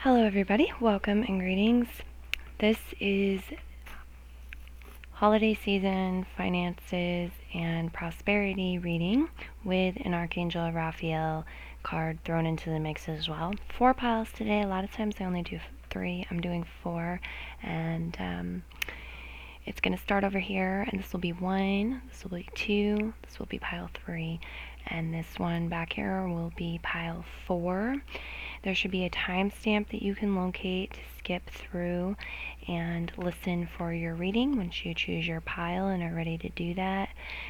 Hello everybody, welcome and greetings. This is holiday season finances and prosperity reading with an Archangel Raphael card thrown into the mix as well. 4 piles today. A lot of times I only do 3. I'm doing 4, and it's going to start over here, and this will be 1, this will be 2, this will be pile 3, and this one back here will be pile 4. There should be a timestamp that you can locate to skip through and listen for your reading once you choose your pile and are ready to do that.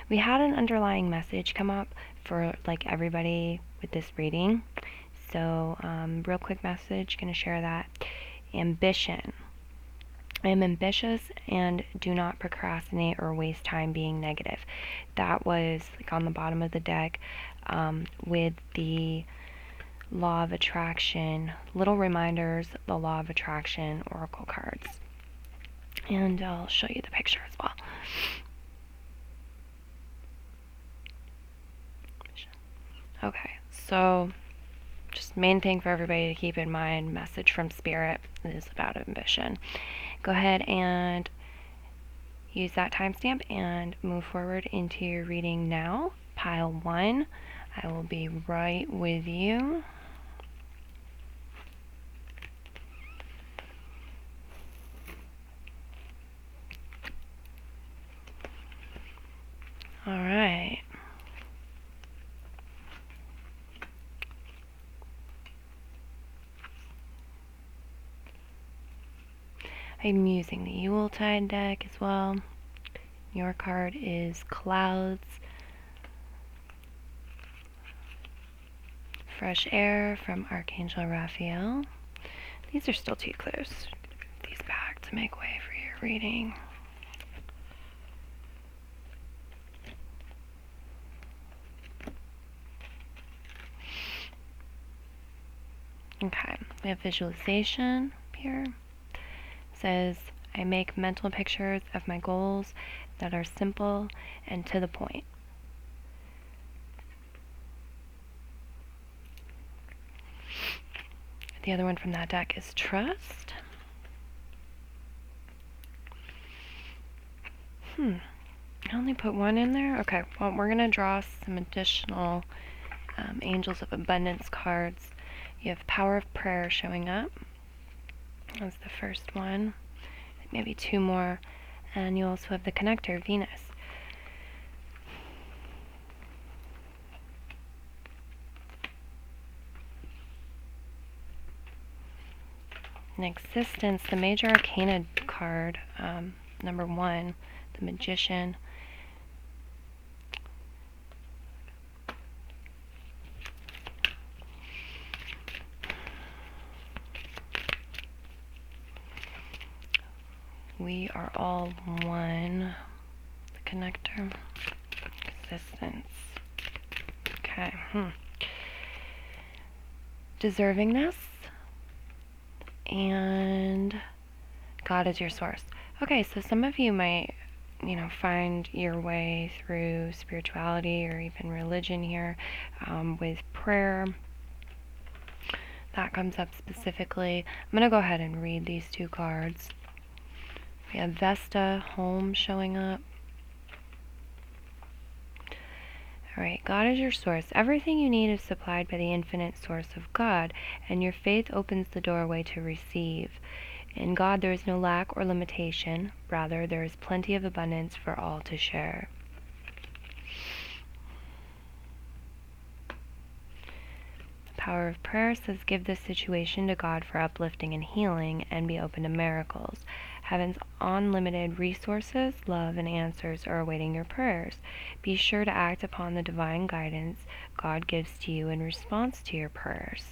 We had an underlying message come up for like everybody with this reading. So real quick message, going to share that. Ambition. I am ambitious and do not procrastinate or waste time being negative. That was like on the bottom of the deck with the Law of Attraction, little reminders, the Law of Attraction Oracle cards. And I'll show you the picture as well. Okay, so just main thing for everybody to keep in mind, message from Spirit is about ambition. Go ahead and use that timestamp and move forward into your reading now. Pile 1, I will be right with you. All right. I'm using the Yuletide deck as well. Your card is Clouds. Fresh Air from Archangel Raphael. These are still too close. Put these back to make way for your reading. Okay, we have visualization here. It says, I make mental pictures of my goals that are simple and to the point. The other one from that deck is Trust. I only put 1 in there? Okay, well, we're going to draw some additional Angels of Abundance cards. You have Power of Prayer showing up. That's the first one. Maybe 2 more. And you also have the Connector, Venus. In Existence, the Major Arcana card, number 1, the Magician. We are all one. The Connector. Existence. Okay. Deservingness. And God is your source. Okay, so some of you might, find your way through spirituality or even religion here with prayer. That comes up specifically. I'm going to go ahead and read these 2 cards. We have Vesta, Home showing up. Alright, God is your source. Everything you need is supplied by the infinite source of God, and your faith opens the doorway to receive. In God there is no lack or limitation. Rather, there is plenty of abundance for all to share. The Power of Prayer says, give this situation to God for uplifting and healing, and be open to miracles. Heaven's unlimited resources, love, and answers are awaiting your prayers. Be sure to act upon the divine guidance God gives to you in response to your prayers.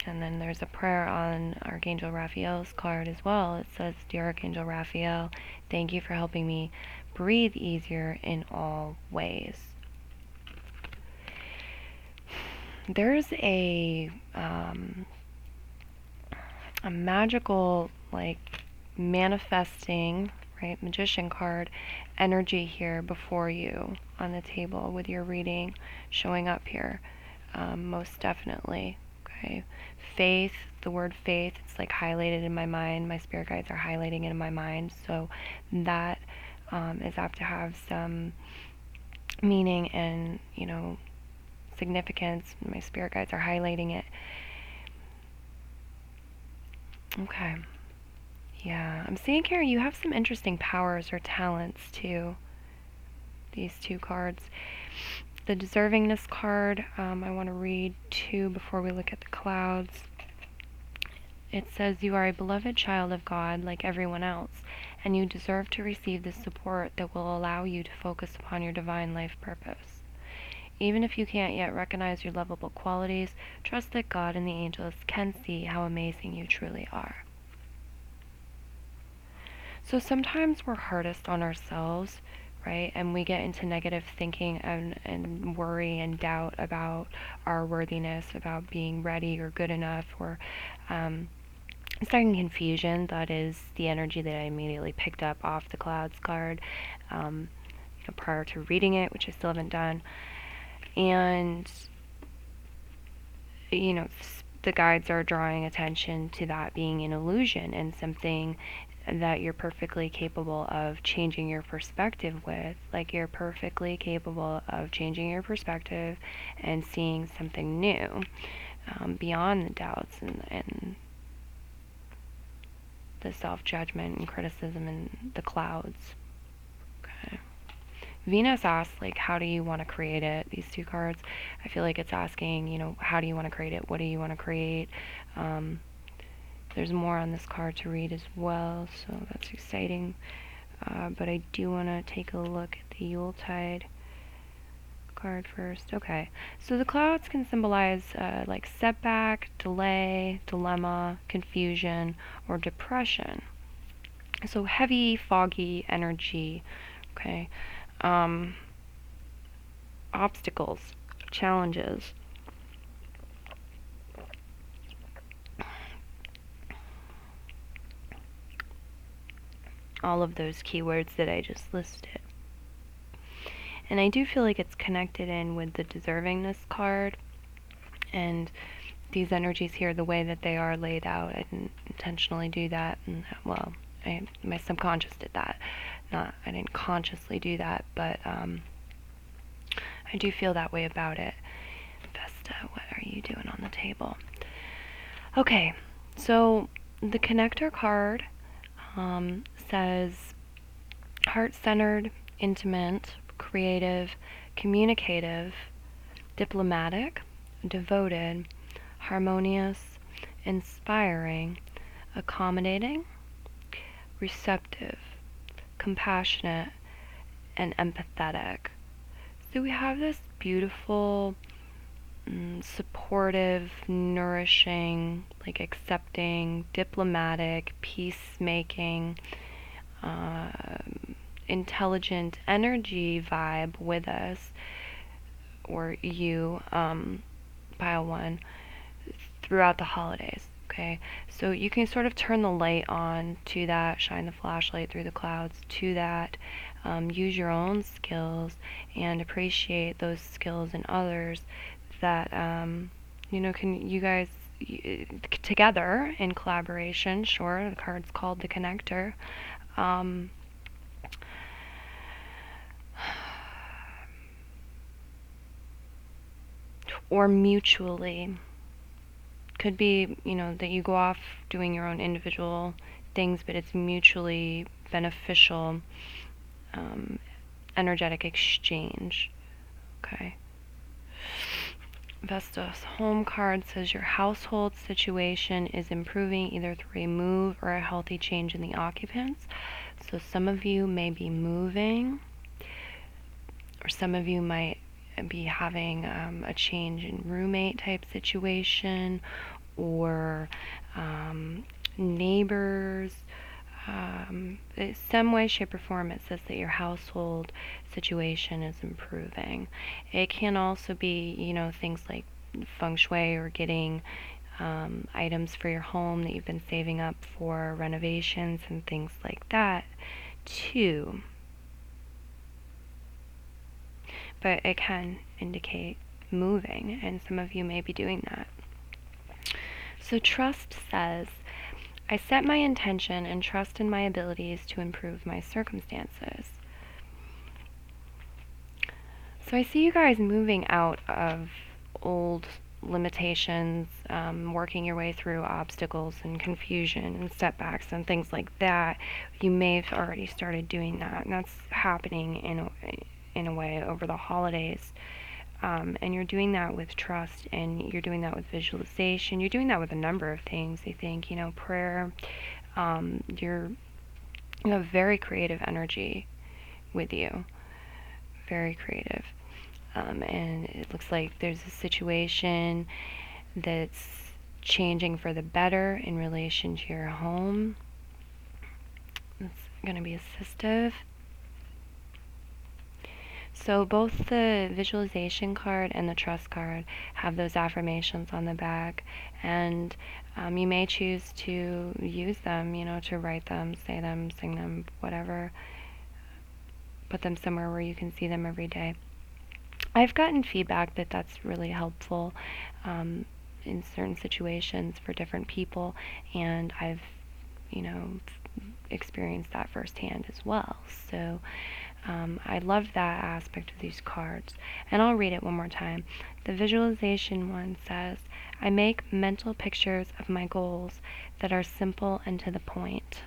And then there's a prayer on Archangel Raphael's card as well. It says, Dear Archangel Raphael, thank you for helping me breathe easier in all ways. There's a magical, manifesting, right? Magician card energy here before you on the table with your reading showing up here, most definitely. Okay, faith, the word faith, it's like highlighted in my mind. My spirit guides are highlighting it in my mind, so that is apt to have some meaning and, significance. My spirit guides are highlighting it. Okay. Yeah, I'm seeing here you have some interesting powers or talents too. These two cards. The deservingness card, I want to read too before we look at the clouds. It says, you are a beloved child of God like everyone else, and you deserve to receive the support that will allow you to focus upon your divine life purpose. Even if you can't yet recognize your lovable qualities, trust that God and the angels can see how amazing you truly are. So sometimes we're hardest on ourselves, right? And we get into negative thinking and worry and doubt about our worthiness, about being ready or good enough, or starting confusion. That is the energy that I immediately picked up off the clouds card prior to reading it, which I still haven't done. And, the guides are drawing attention to that being an illusion and something that you're perfectly capable of changing your perspective with. Like, you're perfectly capable of changing your perspective and seeing something new, beyond the doubts and the self-judgment and criticism and the clouds. Okay. Venus asks, like, how do you want to create it? These two cards, I feel like it's asking, how do you want to create it? What do you want to create? There's more on this card to read as well, so that's exciting. But I do want to take a look at the Yuletide card first. Okay, so the clouds can symbolize like setback, delay, dilemma, confusion, or depression. So heavy, foggy energy. Okay, obstacles, challenges. All of those keywords that I just listed. And I do feel like it's connected in with the deservingness card and these energies here, the way that they are laid out. I didn't intentionally do that, and my subconscious did that. I didn't consciously do that, but I do feel that way about it. Vesta, what are you doing on the table? Okay, so the connector card says heart-centered, intimate, creative, communicative, diplomatic, devoted, harmonious, inspiring, accommodating, receptive, compassionate, and empathetic. So we have this beautiful, supportive, nourishing, like accepting, diplomatic, peacemaking, intelligent energy vibe with us, or you, pile one, throughout the holidays. Okay, so you can sort of turn the light on to that, shine the flashlight through the clouds to that, use your own skills and appreciate those skills in others that, can you guys together in collaboration, sure, the card's called the connector, or mutually. Could be, that you go off doing your own individual things, but it's mutually beneficial, energetic exchange. Okay. Vesta's home card says your household situation is improving either through a move or a healthy change in the occupants. So some of you may be moving, or some of you might be having a change in roommate type situation, or neighbors. Some way, shape, or form it says that your household situation is improving. It can also be, things like feng shui or getting items for your home that you've been saving up for renovations and things like that 2, but it can indicate moving, and some of you may be doing that. So trust says, I set my intention and trust in my abilities to improve my circumstances. So I see you guys moving out of old limitations, working your way through obstacles and confusion and setbacks and things like that. You may have already started doing that, and that's happening in a way over the holidays. And you're doing that with trust, and you're doing that with visualization. You're doing that with a number of things, I think. Prayer. You have very creative energy with you. Very creative. And it looks like there's a situation that's changing for the better in relation to your home. It's going to be assistive. So both the visualization card and the trust card have those affirmations on the back, and you may choose to use them, to write them, say them, sing them, whatever. Put them somewhere where you can see them every day. I've gotten feedback that that's really helpful in certain situations for different people, and I've, experienced that firsthand as well. So I love that aspect of these cards. And I'll read it one more time. The visualization one says, I make mental pictures of my goals that are simple and to the point.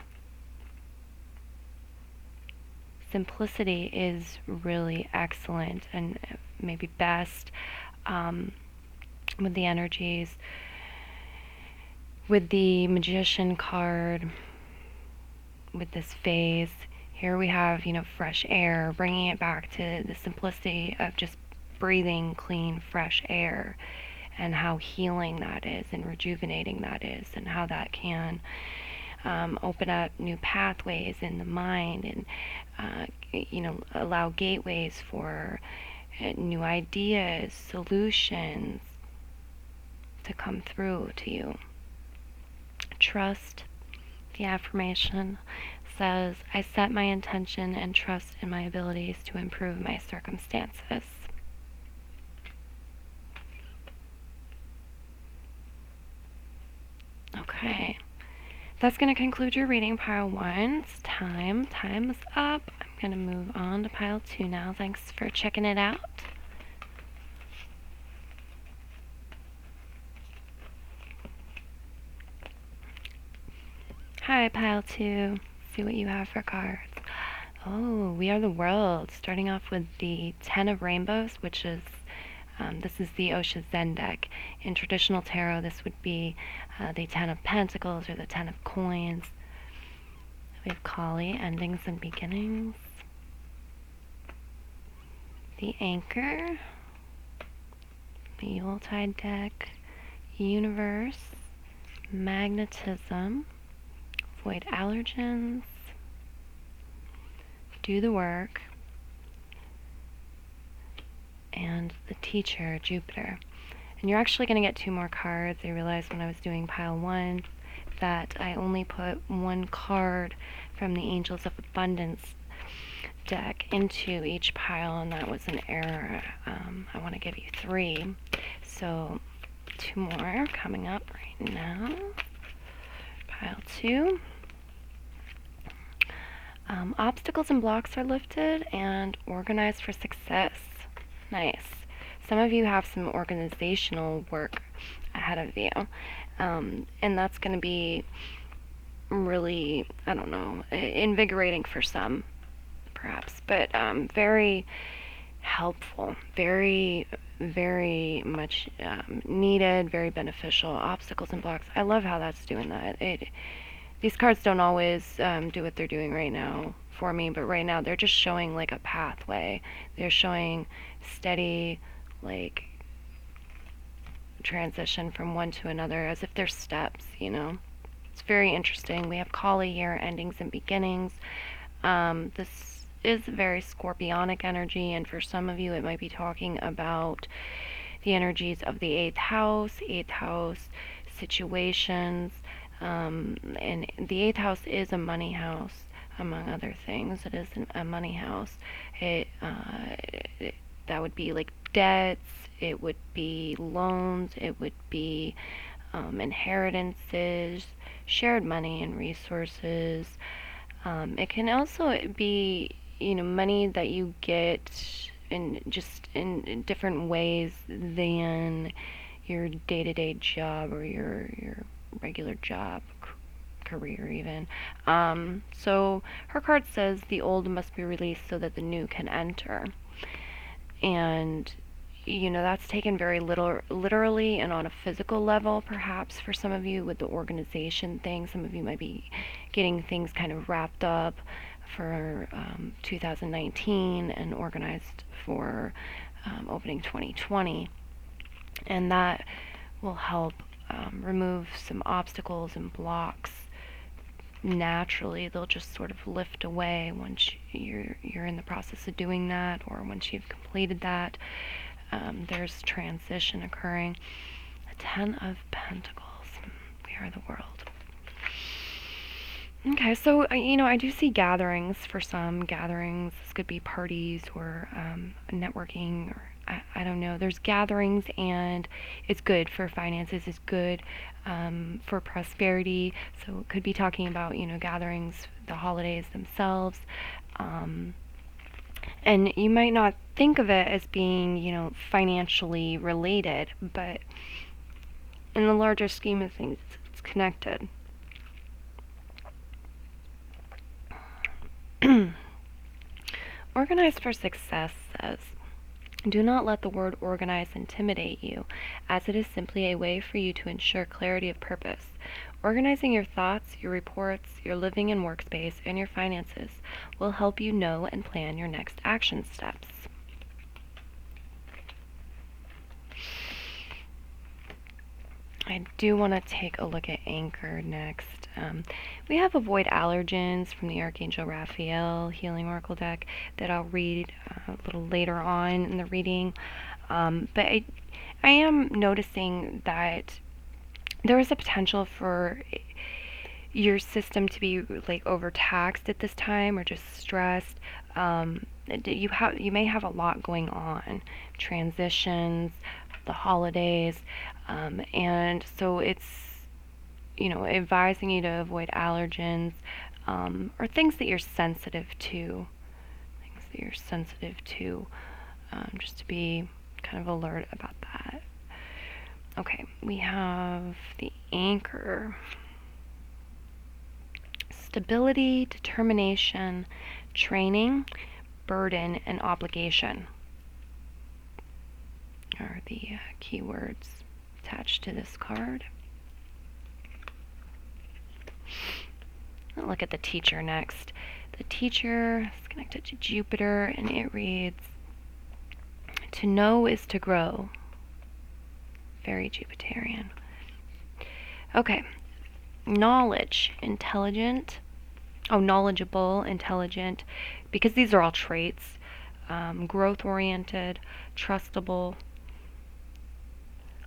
Simplicity is really excellent and maybe best with the energies. With the Magician card, with this phase, here we have, fresh air, bringing it back to the simplicity of just breathing clean, fresh air, and how healing that is and rejuvenating that is, and how that can open up new pathways in the mind, and allow gateways for new ideas, solutions to come through to you. Trust, the affirmation says, I set my intention and trust in my abilities to improve my circumstances. Okay. That's going to conclude your reading, pile 1. It's time. Time is up. I'm going to move on to pile 2 now. Thanks for checking it out. Hi, pile 2. See what you have for cards. Oh, we are the world. Starting off with the Ten of Rainbows, which is, this is the Osho Zen deck. In traditional tarot, this would be the Ten of Pentacles or the Ten of Coins. We have Kali, endings and beginnings. The Anchor. The Yuletide deck. Universe. Magnetism. Avoid allergens. Do the work. And the Teacher, Jupiter. And you're actually going to get 2 more cards. I realized when I was doing pile 1 that I only put 1 card from the Angels of Abundance deck into each pile, and that was an error. I want to give you 3. So 2 more coming up right now. Pile 2. Obstacles and blocks are lifted and organized for success. Nice. Some of you have some organizational work ahead of you, and that's going to be really, invigorating for some, perhaps, but very helpful, very, very much needed, very beneficial. Obstacles and blocks. I love how that's doing that. These cards don't always do what they're doing right now for me, but right now they're just showing like a pathway. They're showing steady, like, transition from one to another as if they're steps, It's very interesting. We have Kali here, endings and beginnings. This is very scorpionic energy, and for some of you it might be talking about the energies of the 8th house situations. And the 8th house is a money house, among other things. It is a money house. That would be like debts, it would be loans, it would be inheritances, shared money and resources. It can also be, money that you get in different ways than your day-to-day job or your regular job, career even. So her card says the old must be released so that the new can enter. And that's taken very literally and on a physical level, perhaps for some of you with the organization thing. Some of you might be getting things kind of wrapped up for 2019 and organized for opening 2020. And that will help remove some obstacles and blocks naturally. They'll just sort of lift away once you're in the process of doing that, or once you've completed that. There's transition occurring. The Ten of Pentacles. We are the world. Okay, so I do see gatherings for some. Gatherings, this could be parties or networking, or I don't know. There's gatherings, and it's good for finances. It's good for prosperity. So it could be talking about gatherings, the holidays themselves. And you might not think of it as being financially related, but in the larger scheme of things, it's connected. Organize for Success says, do not let the word organize intimidate you, as it is simply a way for you to ensure clarity of purpose. Organizing your thoughts, your reports, your living and workspace, and your finances will help you know and plan your next action steps. I do want to take a look at Anchor next. We have Avoid Allergens from the Archangel Raphael Healing Oracle deck that I'll read a little later on in the reading. But I am noticing that there is a potential for your system to be like overtaxed at this time, or just stressed. You may have a lot going on, transitions, the holidays, and so it's advising you to avoid allergens, or things that you're sensitive to, just to be kind of alert about that. Okay, we have the Anchor. Stability, determination, training, burden, and obligation are the keywords attached to this card. I'll look at the Teacher next. The Teacher is connected to Jupiter, and it reads, to know is to grow. Very Jupiterian. Okay. Knowledge, intelligent. Knowledgeable, intelligent, because these are all traits. Growth-oriented, trustable,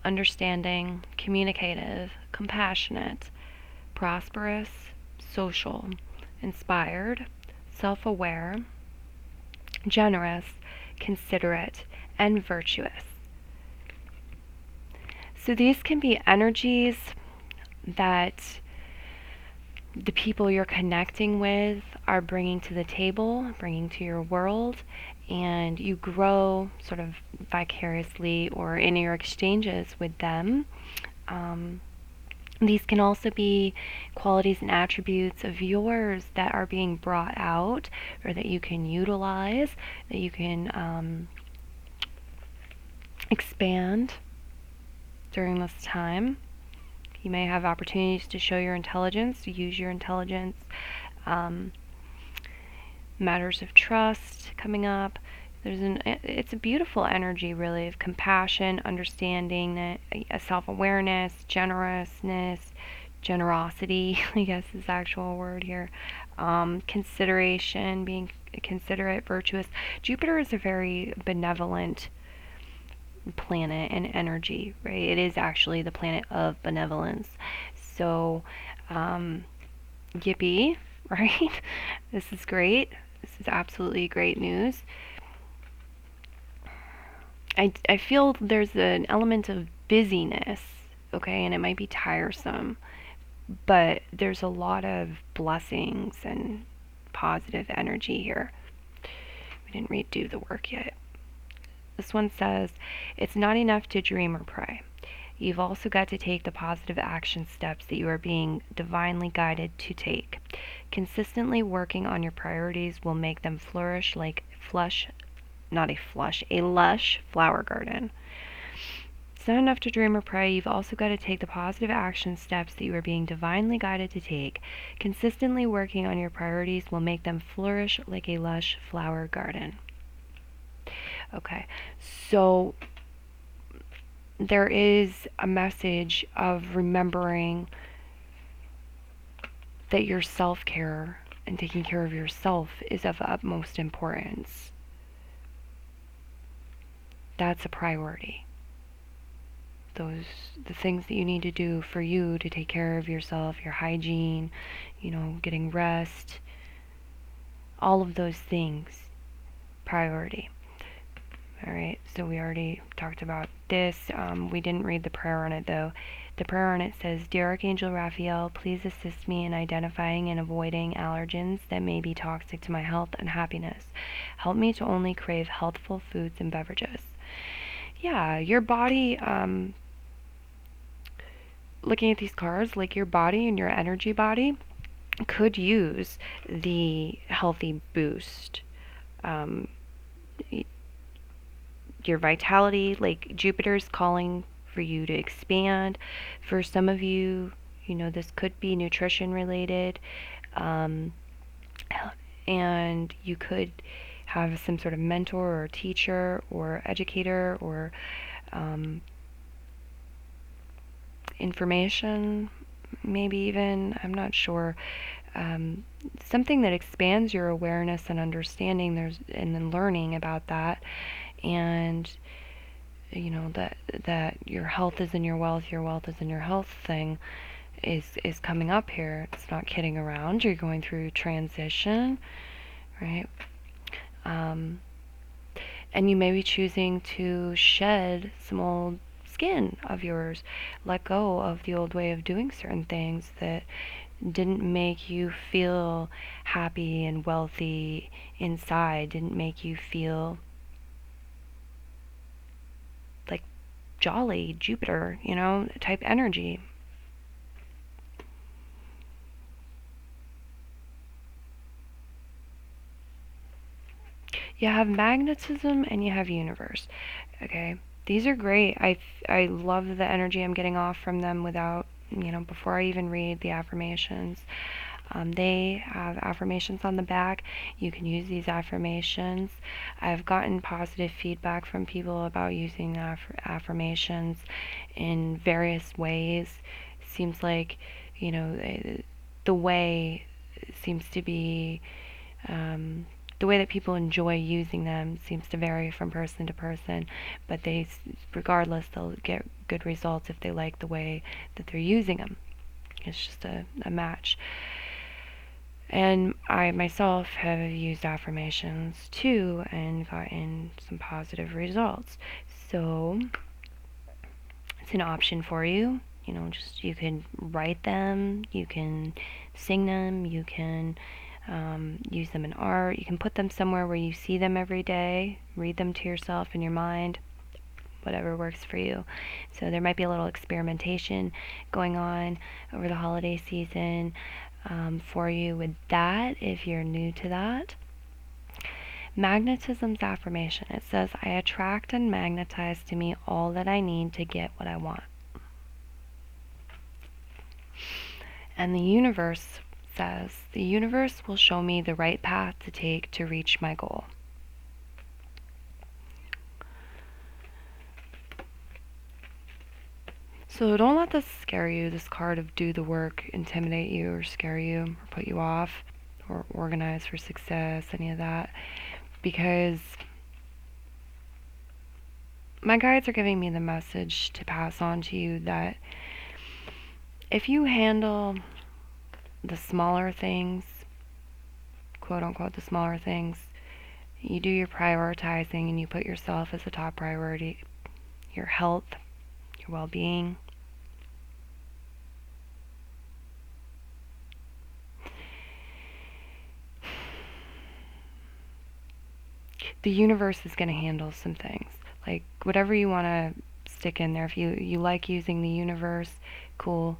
understanding, communicative, compassionate, prosperous, social, inspired, self-aware, generous, considerate, and virtuous. So these can be energies that the people you're connecting with are bringing to the table, bringing to your world, and you grow sort of vicariously or in your exchanges with them. These can also be qualities and attributes of yours that are being brought out, or that you can utilize, that you can expand during this time. You may have opportunities to show your intelligence, to use your intelligence. Matters of trust coming up. It's a beautiful energy, really, of compassion, understanding, self-awareness, generousness, generosity, I guess is the actual word here. Consideration, being considerate, virtuous. Jupiter is a very benevolent planet and energy, right? It is actually the planet of benevolence. So, yippee right? This is great. This is absolutely great news. I feel there's an element of busyness, okay, and it might be tiresome, but there's a lot of blessings and positive energy here. We didn't redo the work yet. This one says, it's not enough to dream or pray. You've also got to take the positive action steps that you are being divinely guided to take. Consistently working on your priorities will make them flourish like a lush flower garden. It's not enough to dream or pray. You've also got to take the positive action steps that you are being divinely guided to take. Consistently working on your priorities will make them flourish like a lush flower garden. Okay, so there is a message of remembering that your self-care and taking care of yourself is of utmost importance. That's a priority. The things that you need to do for you to take care of yourself, your hygiene, getting rest, all of those things, priority. All right, so we already talked about this. We didn't read the prayer on it though. The prayer on it says, Dear Archangel Raphael, please assist me in identifying and avoiding allergens that may be toxic to my health and happiness. Help me to only crave healthful foods and beverages. Yeah, your body, looking at these cards, like your body and your energy body could use the healthy boost. Your vitality, like Jupiter's calling for you to expand. For some of you, this could be nutrition related, and you could have some sort of mentor or teacher or educator or information, maybe even, I'm not sure, something that expands your awareness and understanding, and then learning about that, and that your health is in your wealth is in your health thing is coming up here. It's not kidding around. You're going through transition, right? And you may be choosing to shed some old skin of yours, let go of the old way of doing certain things that didn't make you feel happy and wealthy inside, didn't make you feel like jolly, Jupiter, type energy. You have magnetism and you have universe. Okay, these are great. I love the energy I'm getting off from them without, before I even read the affirmations. They have affirmations on the back. You can use these affirmations. I've gotten positive feedback from people about using affirmations in various ways. Seems like, the way seems to be, the way that people enjoy using them seems to vary from person to person, but regardless, they'll get good results if they like the way that they're using them. It's just a match. And I myself have used affirmations too and gotten some positive results. So it's an option for you. You can write them, you can sing them, you can use them in art, you can put them somewhere where you see them every day, read them to yourself in your mind, whatever works for you. So there might be a little experimentation going on over the holiday season for you with that if you're new to that. Magnetism's affirmation. It says, I attract and magnetize to me all that I need to get what I want. And the universe says, the universe will show me the right path to take to reach my goal. So don't let this scare you, this card of do the work, intimidate you or scare you or put you off, or organize for success, any of that, because my guides are giving me the message to pass on to you that if you handle the smaller things quote unquote, the smaller things. You do your prioritizing and you put yourself as a top priority, your health, your well-being. The universe is going to handle some things. Like, whatever you want to stick in there. If you like using the universe, cool.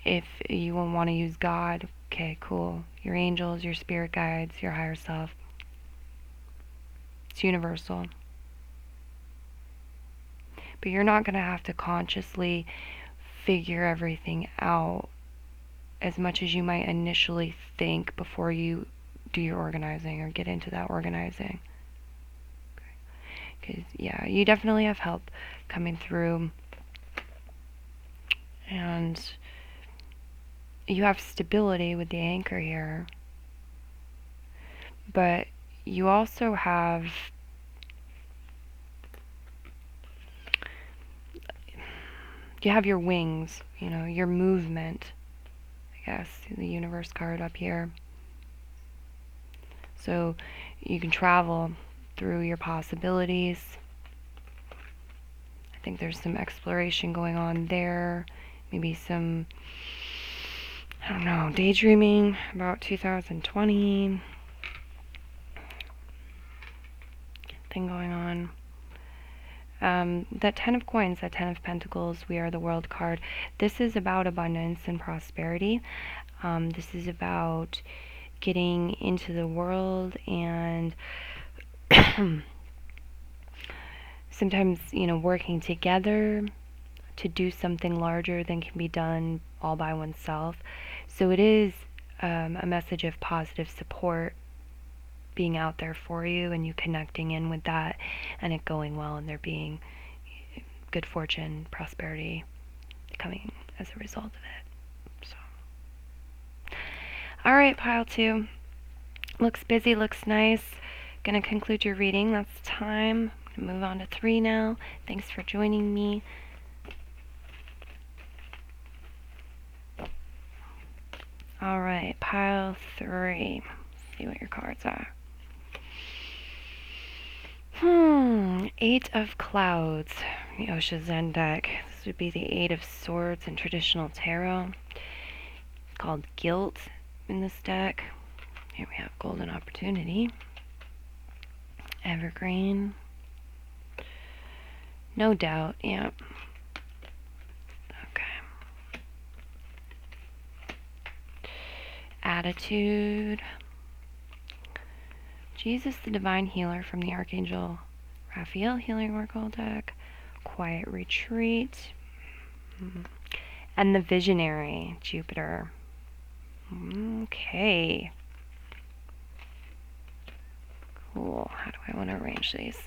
If you want to use God, okay, cool. Your angels, your spirit guides, your higher self. It's universal. But you're not going to have to consciously figure everything out as much as you might initially think before you do your organizing or get into that organizing. Because, yeah, you definitely have help coming through. And you have stability with the anchor here. But you also have your wings, your movement, I guess, the universe card up here. So you can travel through your possibilities. I think there's some exploration going on there. Maybe some, I don't know, daydreaming about 2020 thing going on. That 10 of coins, that 10 of pentacles, we are the world card. This is about abundance and prosperity. This is about getting into the world and sometimes, working together to do something larger than can be done all by oneself. So it is a message of positive support being out there for you and you connecting in with that and it going well and there being good fortune, prosperity coming as a result of it. So, all right, pile 2. Looks busy, looks nice. Gonna conclude your reading. That's time. I'm gonna move on to 3 now. Thanks for joining me. All right, pile 3. Let's see what your cards are. 8 of Clouds, the Osho Zen deck. This would be the 8 of Swords in traditional tarot. It's called Guilt in this deck. Here we have Golden Opportunity. Evergreen. No Doubt, yeah. Okay. Attitude. Jesus the Divine Healer from the Archangel Raphael Healing Oracle deck. Quiet Retreat. And the Visionary, Jupiter. Okay. Cool. How do I want to arrange these?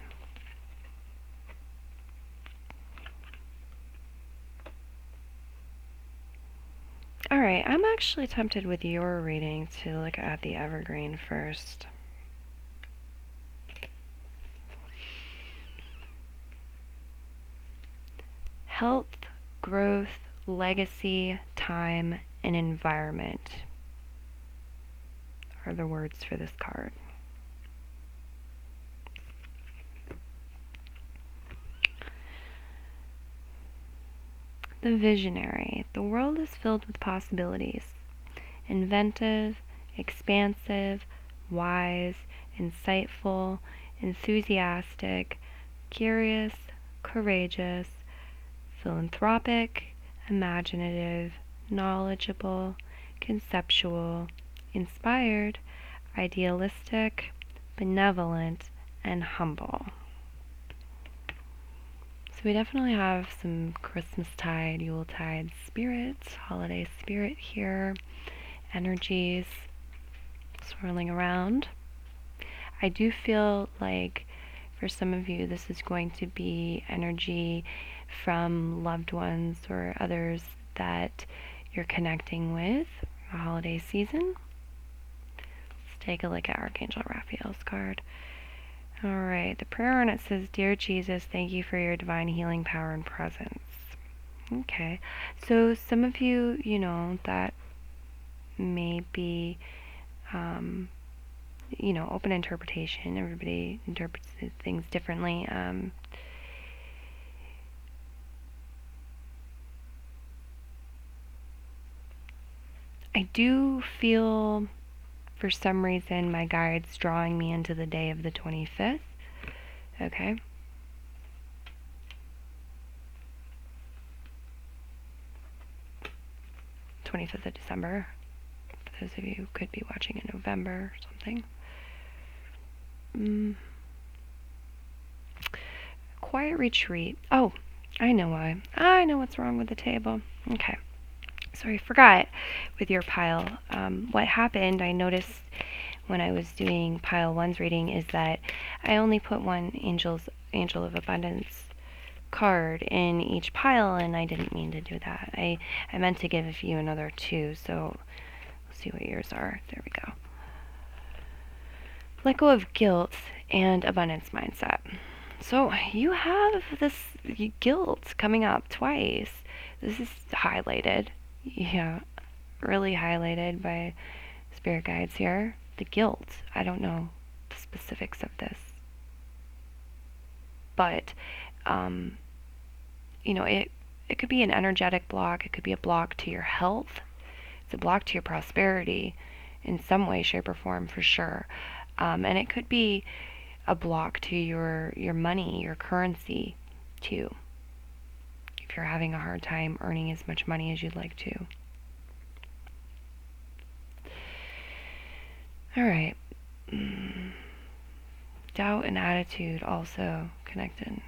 Alright, I'm actually tempted with your reading to look at the Evergreen first. Health, growth, legacy, time, and environment are the words for this card. The Visionary. The world is filled with possibilities. Inventive, expansive, wise, insightful, enthusiastic, curious, courageous, philanthropic, imaginative, knowledgeable, conceptual, inspired, idealistic, benevolent, and humble. So we definitely have some Christmastide, Yuletide spirits, holiday spirit here, energies swirling around. I do feel like for some of you this is going to be energy from loved ones or others that you're connecting with the holiday season. Let's take a look at Archangel Raphael's card. Alright, the prayer on it says, Dear Jesus, thank you for your divine healing power and presence. Okay, so some of you, that may be open interpretation. Everybody interprets things differently. I do feel, for some reason, my guide's drawing me into the day of the 25th. Okay. '25th of December. For those of you who could be watching in November or something. Quiet retreat. Oh, I know why. I know what's wrong with the table. Okay. So I forgot with your pile. What happened, I noticed when I was doing pile 1's reading, is that I only put one Angel of Abundance card in each pile, and I didn't mean to do that. I meant to give you another 2, so let's see what yours are. There we go. Let go of guilt and abundance mindset. So you have this guilt coming up twice. This is highlighted. Yeah, really highlighted by spirit guides here. The guilt. I don't know the specifics of this. But, it could be an energetic block. It could be a block to your health. It's a block to your prosperity in some way, shape, or form, for sure. And it could be a block to your money, your currency, too. If you're having a hard time earning as much money as you'd like to. All right. Doubt and attitude also connected.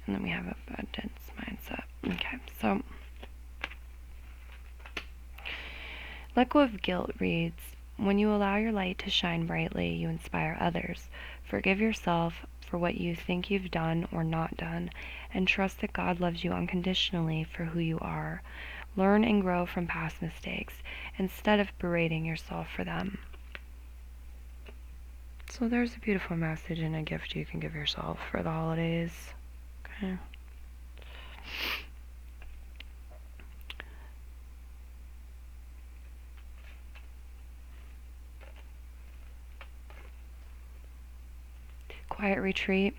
And then we have abundance mindset. Okay, so let go of guilt reads, when you allow your light to shine brightly, you inspire others. Forgive yourself for what you think you've done or not done, and trust that God loves you unconditionally for who you are. Learn and grow from past mistakes instead of berating yourself for them. So there's a beautiful message and a gift you can give yourself for the holidays. Okay. Quiet retreat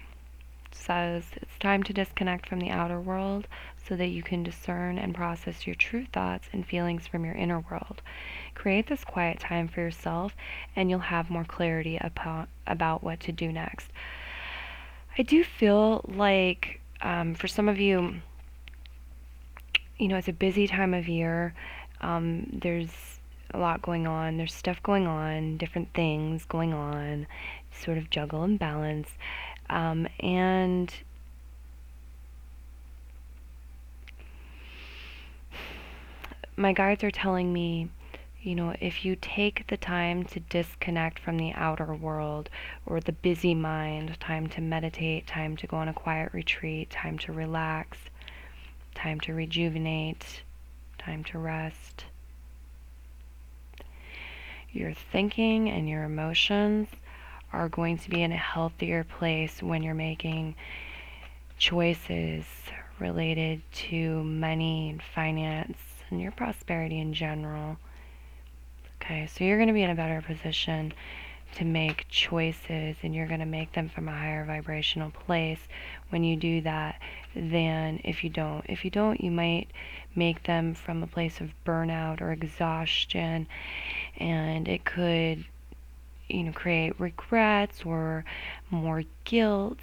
says it's time to disconnect from the outer world so that you can discern and process your true thoughts and feelings from your inner world. Create this quiet time for yourself and you'll have more clarity about what to do next. I do feel like for some of you, it's a busy time of year. There's a lot going on. There's stuff going on, different things going on, sort of juggle and balance. And my guides are telling me, if you take the time to disconnect from the outer world or the busy mind, time to meditate, time to go on a quiet retreat, time to relax, time to rejuvenate, time to rest, your thinking and your emotions are going to be in a healthier place when you're making choices related to money and finance and your prosperity in general. Okay, so you're going to be in a better position to make choices, and you're going to make them from a higher vibrational place when you do that than if you don't. If you don't, you might make them from a place of burnout or exhaustion, and it could create regrets or more guilt.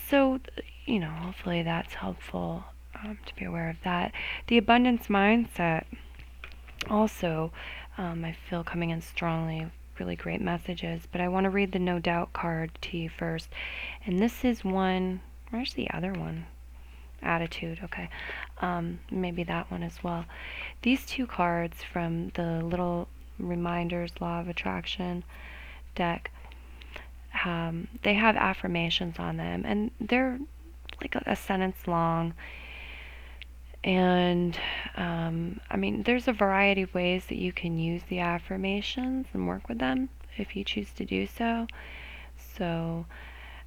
So, hopefully that's helpful to be aware of that. The abundance mindset also, I feel coming in strongly, really great messages, but I want to read the no doubt card to you first. And this is one, where's the other one? Attitude, okay. Maybe that one as well. These two cards from the Little Reminders Law of Attraction deck, they have affirmations on them, and they're like a sentence long. And there's a variety of ways that you can use the affirmations and work with them if you choose to do so. So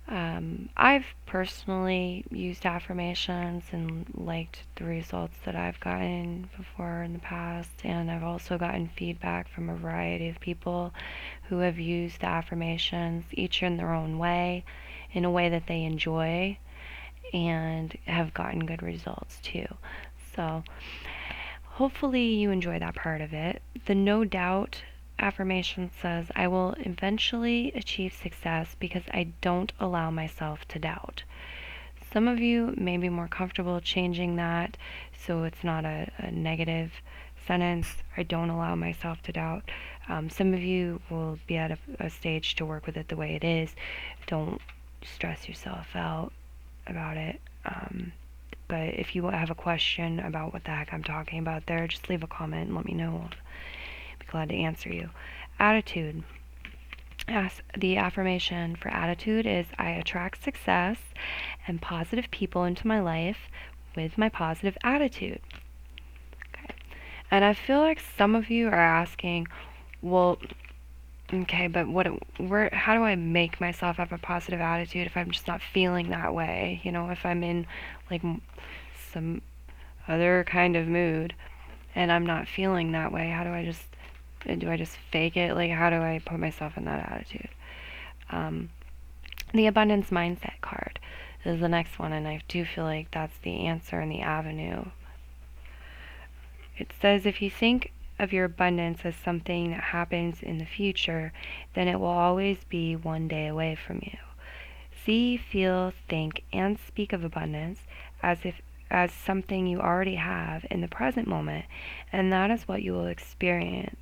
I've personally used affirmations and liked the results that I've gotten before in the past, and I've also gotten feedback from a variety of people who have used the affirmations, each in their own way, in a way that they enjoy, and have gotten good results too. So hopefully you enjoy that part of it. The no doubt affirmation says, I will eventually achieve success because I don't allow myself to doubt. Some of you may be more comfortable changing that so it's not a negative sentence. I don't allow myself to doubt. Some of you will be at a stage to work with it the way it is. Don't stress yourself out about it. But if you have a question about what the heck I'm talking about there, just leave a comment and let me know. I'll be glad to answer you. Attitude. The affirmation for attitude is, I attract success and positive people into my life with my positive attitude. Okay. And I feel like some of you are asking, well, okay, but how do I make myself have a positive attitude if I'm just not feeling that way? If I'm in like some other kind of mood and I'm not feeling that way, do I just fake it? Like, how do I put myself in that attitude? The abundance mindset card is the next one, and I do feel like that's the answer and the avenue. It says, if you think of your abundance as something that happens in the future, then it will always be one day away from you. See, feel, think, and speak of abundance as something you already have in the present moment, and that is what you will experience.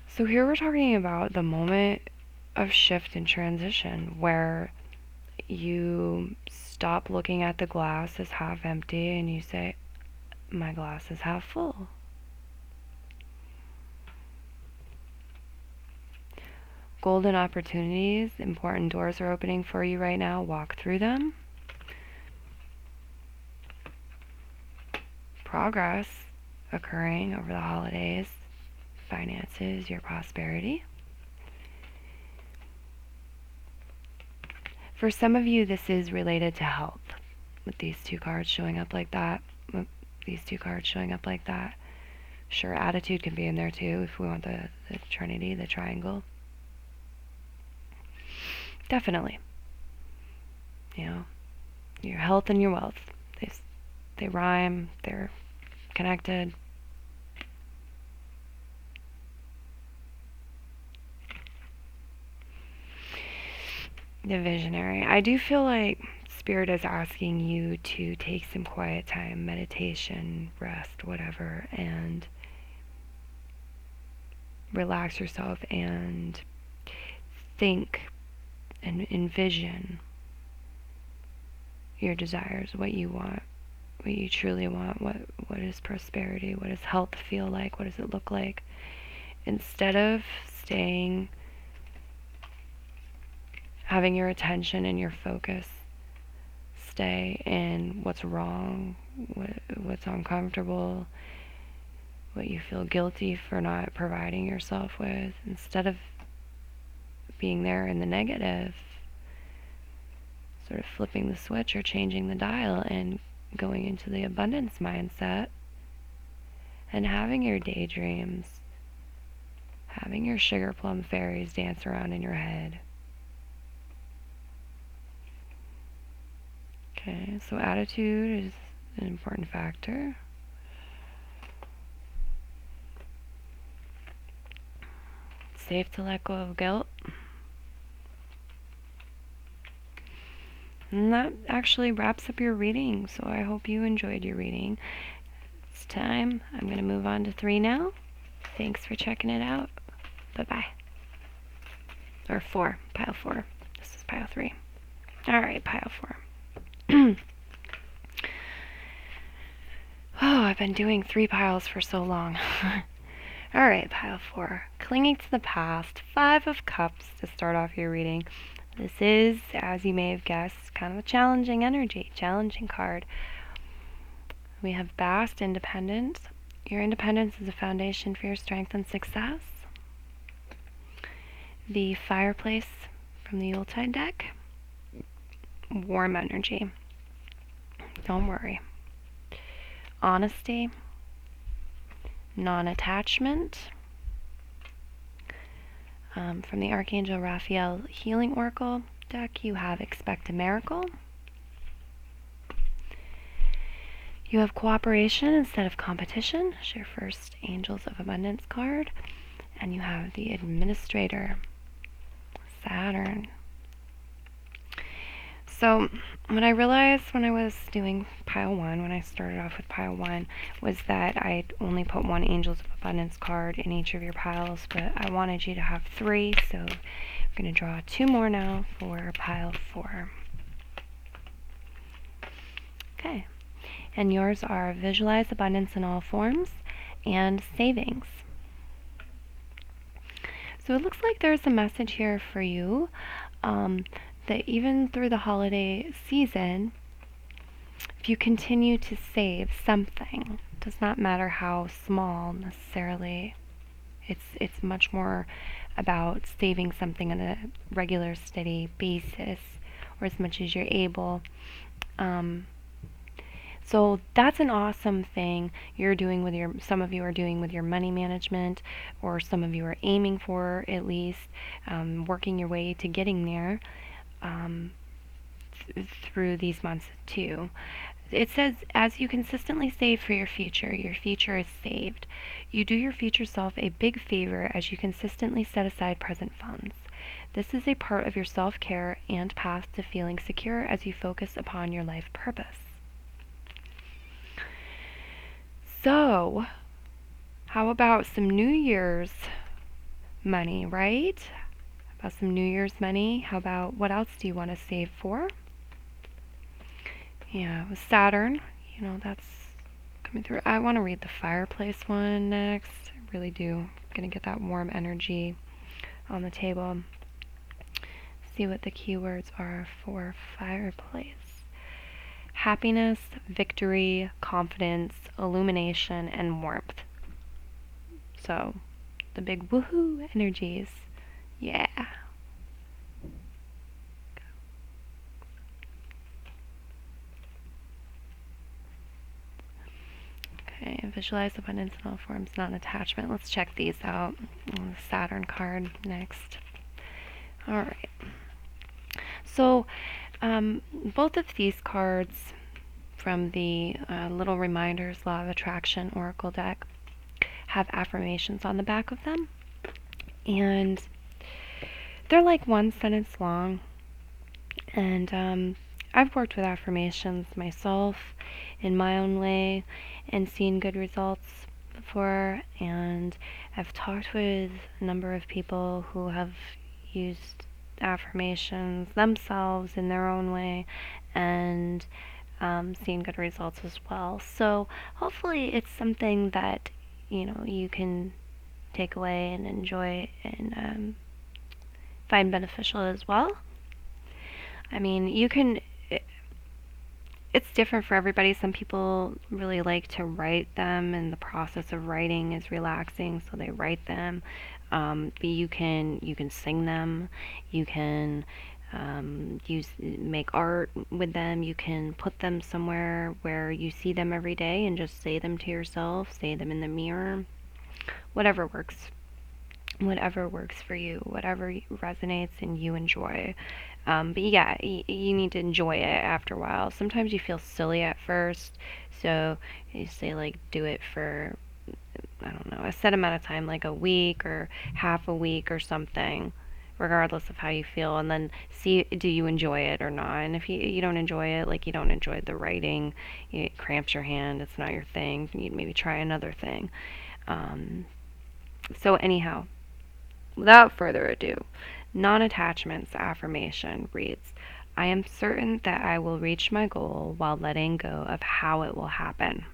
So here we're talking about the moment of shift and transition where you stop looking at the glass as half empty and you say, my glass is half full. Golden opportunities, important doors are opening for you right now. Walk through them. Progress occurring over the holidays, finances, your prosperity. For some of you, this is related to health, with these two cards showing up like that. Sure, attitude can be in there too if we want the trinity, the triangle. Definitely. Your health and your wealth. They rhyme, they're connected. The visionary. I do feel like Spirit is asking you to take some quiet time, meditation, rest, whatever, and relax yourself and think and envision your desires, what you want, what you truly want, what is prosperity, what does health feel like, what does it look like, instead of having your attention and your focus stay in what's wrong, what's uncomfortable, what you feel guilty for not providing yourself with, instead of being there in the negative, sort of flipping the switch or changing the dial and going into the abundance mindset and having your daydreams, having your sugar plum fairies dance around in your head. Okay, so attitude is an important factor. It's safe to let go of guilt. And that actually wraps up your reading, so I hope you enjoyed your reading. It's time. I'm going to move on to 3 now. Thanks for checking it out. Bye-bye. Or 4. Pile 4. This is pile 3. Alright, pile 4. Oh, I've been doing 3 piles for so long. Alright, pile 4. Clinging to the past. 5 of Cups to start off your reading. This is, as you may have guessed, kind of a challenging energy, challenging card. We have vast independence. Your independence is a foundation for your strength and success. The fireplace from the Yuletide deck. Warm energy. Don't worry. Honesty. Non-attachment. From the Archangel Raphael Healing Oracle deck, you have Expect a Miracle. You have Cooperation instead of Competition. It's your first Angels of Abundance card. And you have the Administrator, Saturn. So what I realized when I was doing pile 1, when I started off with pile 1, was that I only put 1 Angels of Abundance card in each of your piles, but I wanted you to have 3, so I'm going to draw 2 more now for pile 4. Okay, and yours are Visualize Abundance in All Forms and Savings. So it looks like there's a message here for you. That even through the holiday season, if you continue to save something, it does not matter how small necessarily, it's much more about saving something on a regular, steady basis, or as much as you're able. So that's an awesome thing you're doing with some of you are doing with your money management, or some of you are aiming for at least, working your way to getting there. Through these months too. It says, as you consistently save for your future is saved. You do your future self a big favor as you consistently set aside present funds. This is a part of your self-care and path to feeling secure as you focus upon your life purpose. So, how about some New Year's money, right? About some New Year's money. How about, what else do you want to save for? Yeah, with Saturn, that's coming through. I want to read the fireplace one next. I really do. I'm going to get that warm energy on the table. See what the keywords are for fireplace. Happiness, victory, confidence, illumination, and warmth. So, the big woohoo energies. Yeah. Okay, visualize abundance in all forms, non-attachment. Let's check these out. The Saturn card next. All right. So, both of these cards from the Little Reminders Law of Attraction Oracle deck have affirmations on the back of them. And they're like 1 sentence long. And I've worked with affirmations myself in my own way and seen good results before, and I've talked with a number of people who have used affirmations themselves in their own way and seen good results as well. So hopefully it's something that you can take away and enjoy and find beneficial as well. I mean, it's different for everybody. Some people really like to write them, and the process of writing is relaxing, so they write them. But you can sing them. You can make art with them. You can put them somewhere where you see them every day and just say them to yourself. Say them in the mirror. Whatever works. Whatever works for you. Whatever resonates and you enjoy. But yeah, you need to enjoy it after a while. Sometimes you feel silly at first, so you say do it for, I don't know, a set amount of time, like a week or half a week or something, regardless of how you feel, and then see, do you enjoy it or not. And if you don't enjoy it, you don't enjoy the writing, it cramps your hand, it's not your thing, you'd maybe try another thing. So anyhow, without further ado, non-attachment's affirmation reads, I am certain that I will reach my goal while letting go of how it will happen.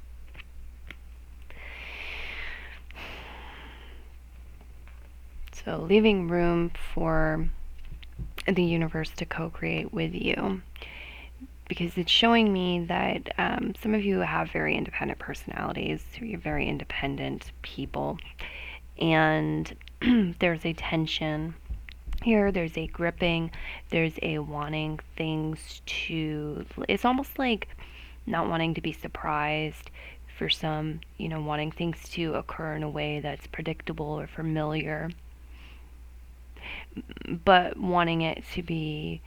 So leaving room for the universe to co-create with you, because it's showing me that some of you have very independent personalities, so you're very independent people, and there's a tension Here, there's a gripping, there's a wanting things to, it's almost like not wanting to be surprised for some, wanting things to occur in a way that's predictable or familiar, but wanting it to be,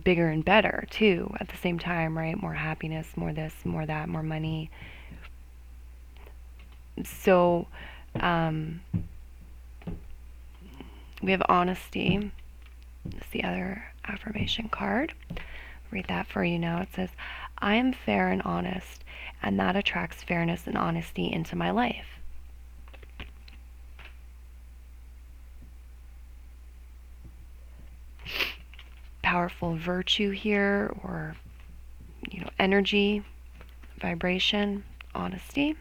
bigger and better too at the same time, right? More happiness, more this, more that, more money. So, we have honesty. It's the other affirmation card. Read that for you now. It says, I am fair and honest, and that attracts fairness and honesty into my life. Powerful virtue here, or, energy, vibration, honesty.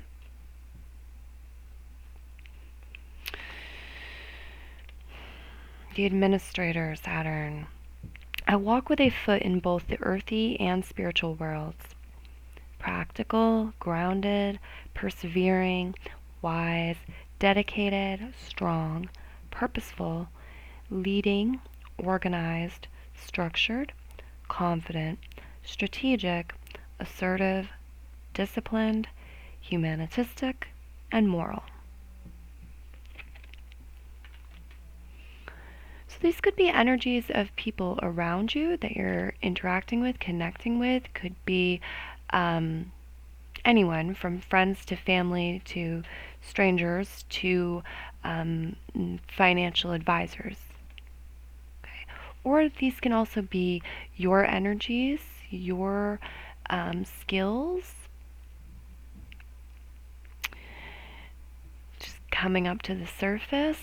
The administrator, Saturn. I walk with a foot in both the earthy and spiritual worlds. Practical, grounded, persevering, wise, dedicated, strong, purposeful, leading, organized, structured, confident, strategic, assertive, disciplined, humanistic, and moral. So these could be energies of people around you that you're interacting with, connecting with. Could be anyone from friends to family to strangers to financial advisors. Okay. Or these can also be your energies, your skills, just coming up to the surface.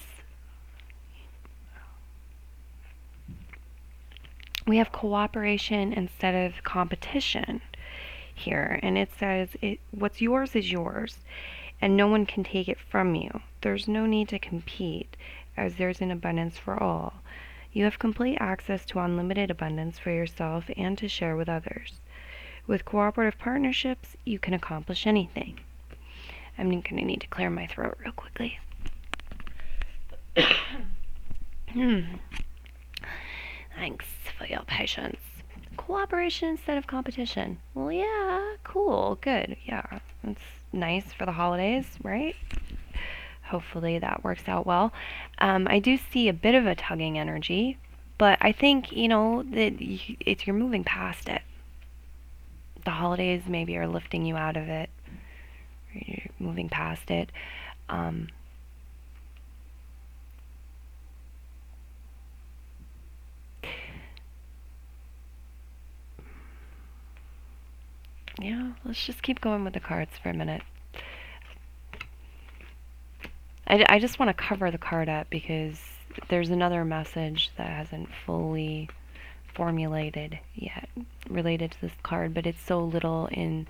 We have cooperation instead of competition here, and it says what's yours is yours, and no one can take it from you. There's no need to compete, as there's an abundance for all. You have complete access to unlimited abundance for yourself and to share with others. With cooperative partnerships, you can accomplish anything. I'm going to need to clear my throat real quickly. Thanks for your patience. Cooperation instead of competition. Well, yeah, cool, good. Yeah, it's nice for the holidays, right? Hopefully that works out well. I do see a bit of a tugging energy, but I think, that you're moving past it. The holidays maybe are lifting you out of it. You're moving past it. Yeah, let's just keep going with the cards for a minute. I just want to cover the card up because there's another message that hasn't fully formulated yet related to this card, but it's so little in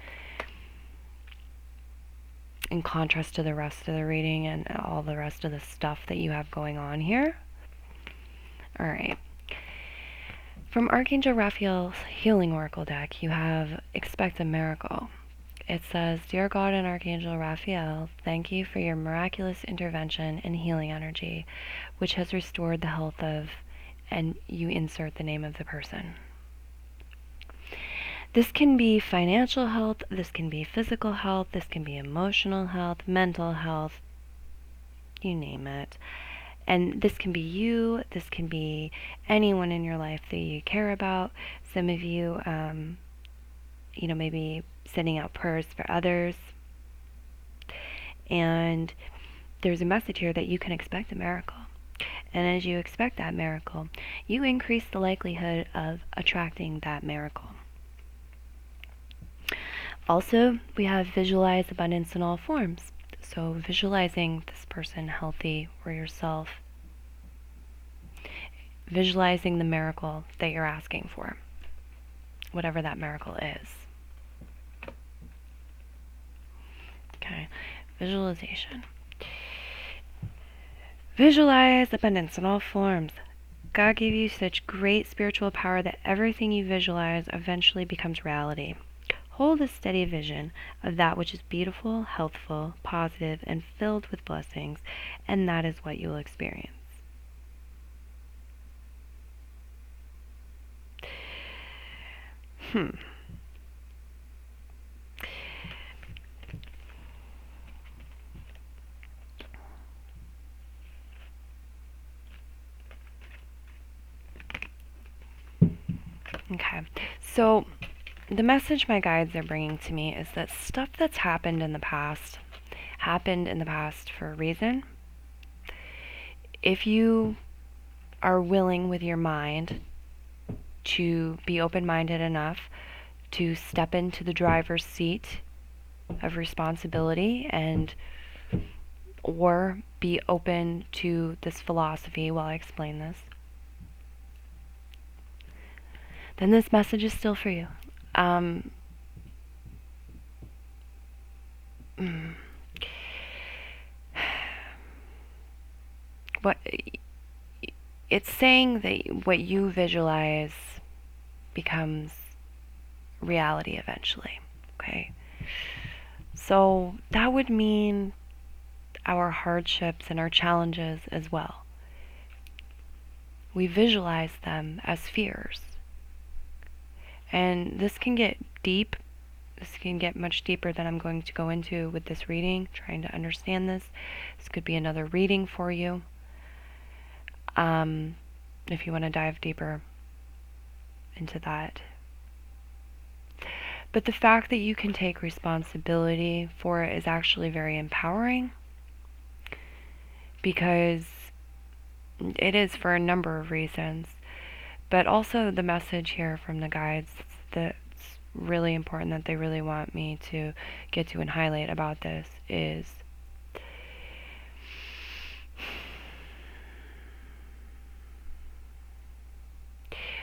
contrast to the rest of the reading and all the rest of the stuff that you have going on here. Alright. From Archangel Raphael's Healing Oracle deck, you have Expect a Miracle. It says, Dear God and Archangel Raphael, thank you for your miraculous intervention and healing energy, which has restored the health of, and you insert the name of the person. This can be financial health, this can be physical health, this can be emotional health, mental health, you name it. And this can be you, this can be anyone in your life that you care about. Some of you, maybe sending out prayers for others. And there's a message here that you can expect a miracle. And as you expect that miracle, you increase the likelihood of attracting that miracle. Also, we have visualize abundance in all forms. So visualizing this person healthy or yourself. Visualizing the miracle that you're asking for. Whatever that miracle is. Okay, visualization. Visualize abundance in all forms. God gave you such great spiritual power that everything you visualize eventually becomes reality. Hold a steady vision of that which is beautiful, healthful, positive, and filled with blessings, and that is what you will experience. Okay, so the message my guides are bringing to me is that stuff that's happened in the past for a reason. If you are willing with your mind to be open-minded enough to step into the driver's seat of responsibility and or be open to this philosophy while I explain this, then this message is still for you. What it's saying that what you visualize becomes reality eventually. Okay? So that would mean our hardships and our challenges as well. We visualize them as fears. And this can get deep. This can get much deeper than I'm going to go into with this reading, trying to understand this. This could be another reading for you. If you want to dive deeper into that. But the fact that you can take responsibility for it is actually very empowering, because it is for a number of reasons. But also the message here from the guides that's really important, that they really want me to get to and highlight about this, is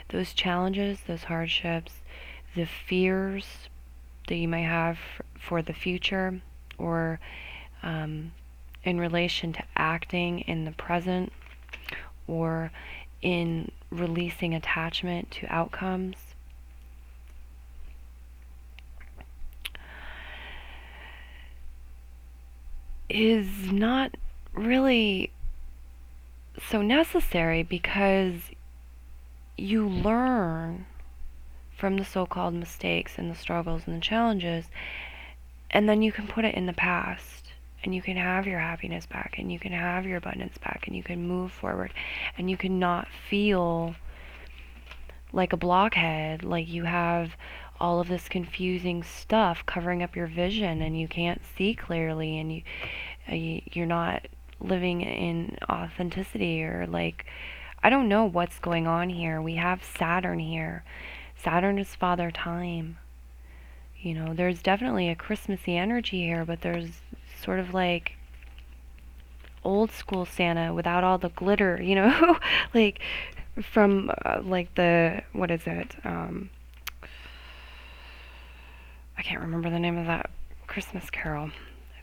those challenges, those hardships, the fears that you may have for the future, or in relation to acting in the present, or in releasing attachment to outcomes. Is not really so necessary, because you learn from the so-called mistakes and the struggles and the challenges, and then you can put it in the past, and you can have your happiness back, and you can have your abundance back, and you can move forward, and you can not feel like a blockhead, like you have all of this confusing stuff covering up your vision and you can't see clearly, and you're not living in authenticity, or like, I don't know what's going on here. We have Saturn here. Saturn is Father Time. You know, there's definitely a Christmassy energy here, but there's sort of like old school Santa without all the glitter, you know, like from like the, what is it? I can't remember the name of that Christmas carol.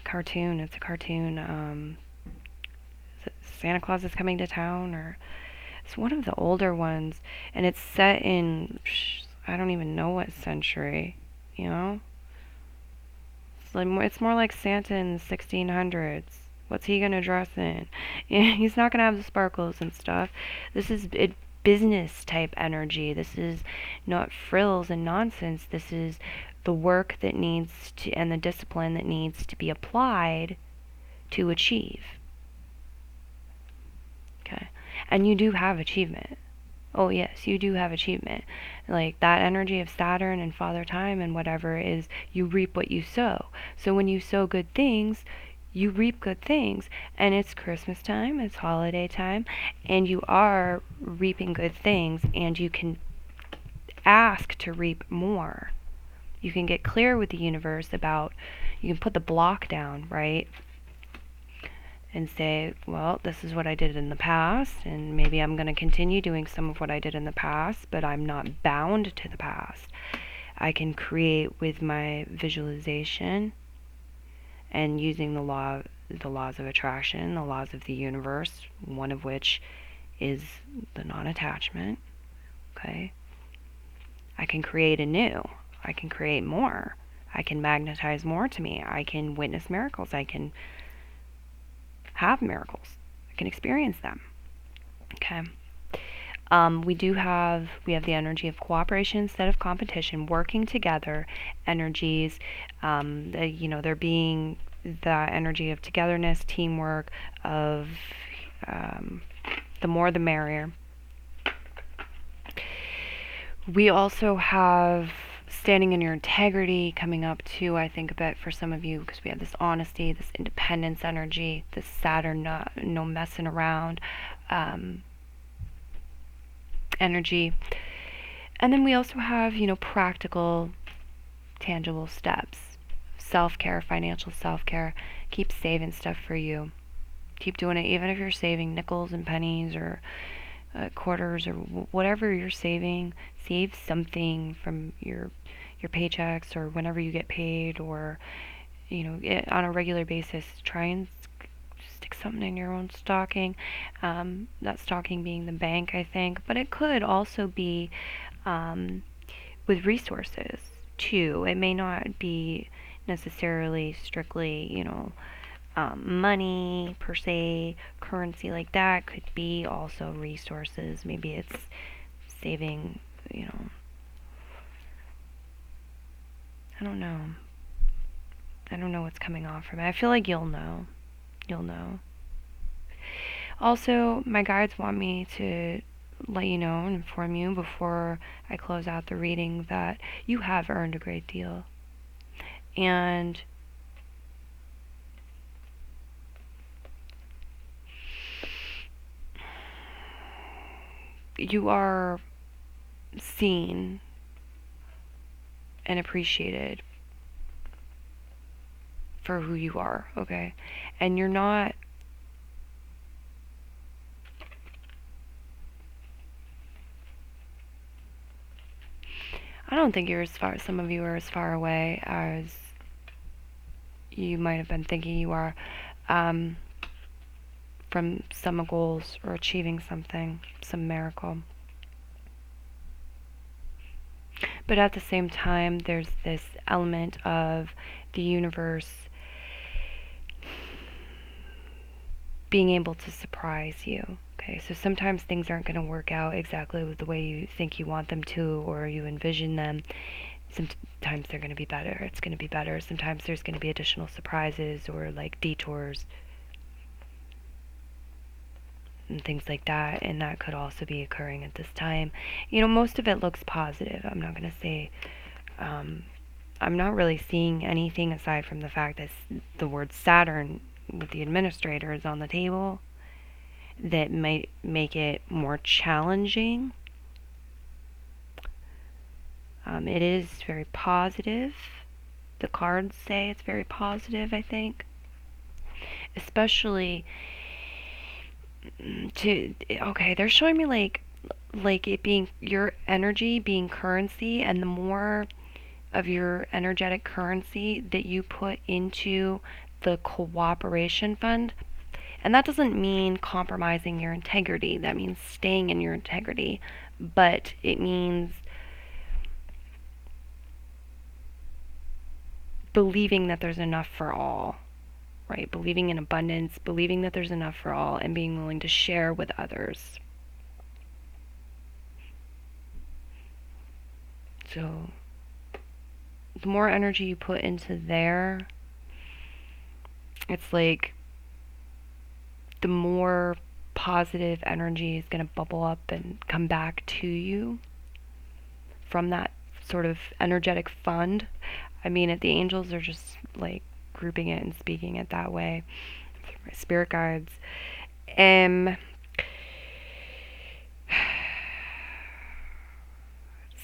Cartoon. It's a cartoon. Santa Claus is Coming to Town, or it's one of the older ones, and it's set in, I don't even know what century, you know? It's more like Santa in the 1600s. What's he gonna dress in? He's not gonna have the sparkles and stuff. This is business type energy. This is not frills and nonsense. This is the work that needs to, and the discipline that needs to be applied to achieve. Okay. And you do have achievement. Oh yes, you do have achievement. Like that energy of Saturn and Father Time and whatever is, you reap what you sow. So when you sow good things, you reap good things. And it's Christmas time, it's holiday time, and you are reaping good things, and you can ask to reap more. You can get clear with the universe about, you can put the block down, right? And say, well, this is what I did in the past, and maybe I'm going to continue doing some of what I did in the past, but I'm not bound to the past. I can create with my visualization and using the laws of attraction, the laws of the universe, one of which is the non-attachment. Okay? I can create anew. I can create more. I can magnetize more to me. I can witness miracles. I can have miracles. I can experience them. Okay. We have the energy of cooperation instead of competition, working together energies. There being the energy of togetherness, teamwork, of the more the merrier. We also have standing in your integrity coming up too, I think, a bit for some of you, because we have this honesty, this independence energy, this Saturn, no messing around energy. And then we also have, practical, tangible steps. Self-care, financial self-care. Keep saving stuff for you. Keep doing it, even if you're saving nickels and pennies or quarters or whatever you're saving. Save something from your paychecks or whenever you get paid, or on a regular basis. Try and stick something in your own stocking. That stocking being the bank, I think, but it could also be with resources too. It may not be necessarily strictly, money per se, currency like that. Could be also resources. Maybe it's saving, I don't know. I don't know what's coming off from it. I feel like you'll know. You'll know. Also, my guides want me to let you know and inform you before I close out the reading that you have earned a great deal. And you are seen and appreciated for who you are, okay? And you're not I don't think you're as far, some of you are as far away as you might have been thinking you are from some goals or achieving something, some miracle. But at the same time, there's this element of the universe being able to surprise you. Okay, so sometimes things aren't going to work out exactly the way you think you want them to or you envision them. Sometimes they're going to be better. It's going to be better. Sometimes there's going to be additional surprises or like detours and things like that, and that could also be occurring at this time. Most of it looks positive. I'm not going to say I'm not really seeing anything aside from the fact that the word Saturn with the administrator is on the table that might make it more challenging. It is very positive. The cards say it's very positive, I think. Especially they're showing me like it being your energy being currency, and the more of your energetic currency that you put into the cooperation fund. And that doesn't mean compromising your integrity. That means staying in your integrity. But it means believing that there's enough for all, right? Believing in abundance, believing that there's enough for all, and being willing to share with others. So the more energy you put into there, it's like the more positive energy is going to bubble up and come back to you from that sort of energetic fund. I mean, the angels are just like grouping it and speaking it that way. My spirit guides.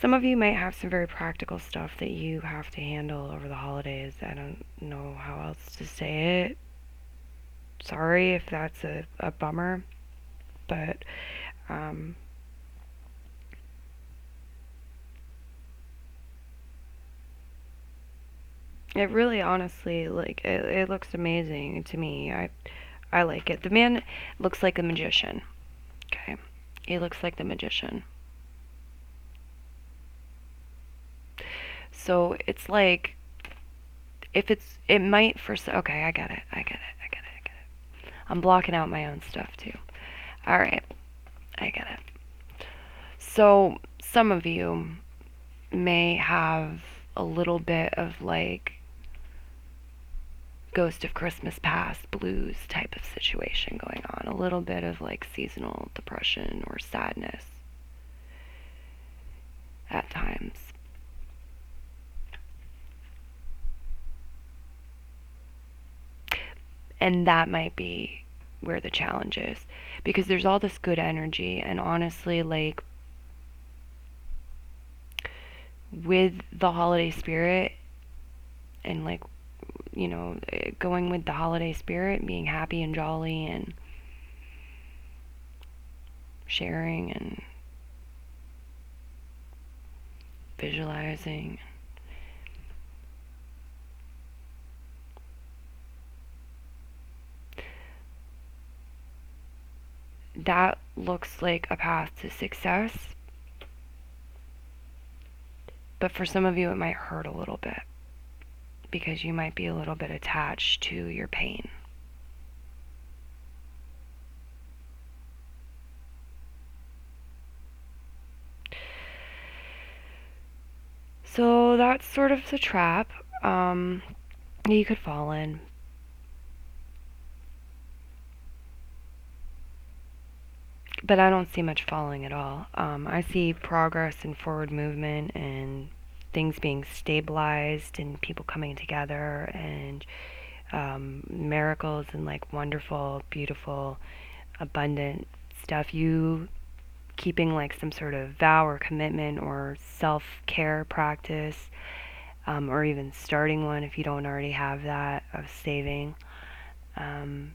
Some of you might have some very practical stuff that you have to handle over the holidays. I don't know how else to say it. Sorry if that's a bummer, but it really honestly, like, it looks amazing to me. I like it. The man looks like a magician. Okay, he looks like the magician. So it's like, it might okay, I get it. I'm blocking out my own stuff too. Alright, I get it. So some of you may have a little bit of like Ghost of Christmas Past blues type of situation going on, a little bit of like seasonal depression or sadness at times. And that might be where the challenge is, because there's all this good energy, and honestly, like, with the holiday spirit and like, you know, going with the holiday spirit, being happy and jolly and sharing and visualizing, that looks like a path to success. But for some of you, it might hurt a little bit because you might be a little bit attached to your pain. So that's sort of the trap you could fall in. But I don't see much falling at all. I see progress and forward movement and things being stabilized and people coming together and miracles and like wonderful, beautiful, abundant stuff. You keeping like some sort of vow or commitment or self-care practice, or even starting one if you don't already have that, of saving. That's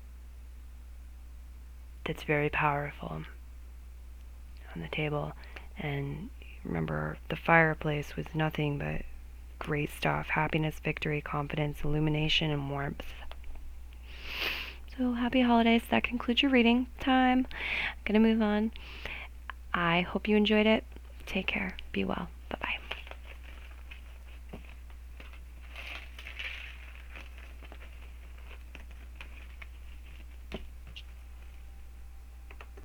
very powerful on the table. And remember, the fireplace was nothing but great stuff: happiness, victory, confidence, illumination, and warmth. So happy holidays. That concludes your reading time. I'm gonna move on. I hope you enjoyed it. Take care. Be well.